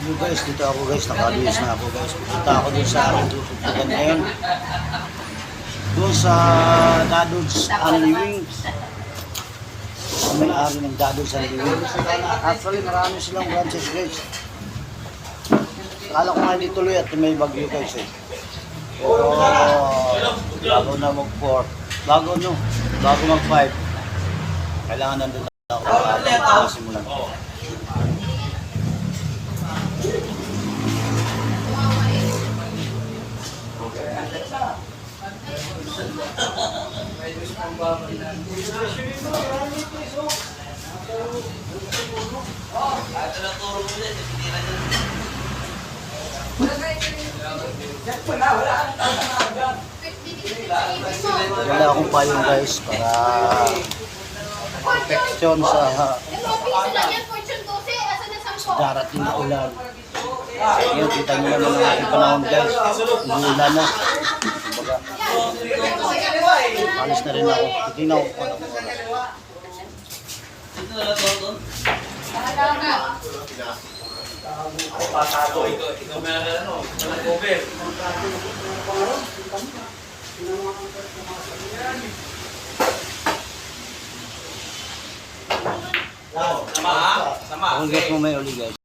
Yo guys, dito ako guys, nakaluis na ako guys. Pupunta ako dun sa aking tutugtugan ngayon. Doon sa Dadod's Only Wings. May-ari ng Dadod's Only Wings. Actually, marami silang branches guys. Akala ko nga hindi tuloy at may bagyo guys eh. Pero bago na mag-4, bago mag-5, kailangan nandun ako para simulan. Wala akong payong guys para protection sa darating na ulan. Ngayon, kita nyo naman ang ating panahon guys. Umuulan na. Kumbaga, alis na rin ako. Titignan ko kung anong oras. Kung guys mo may uli guys.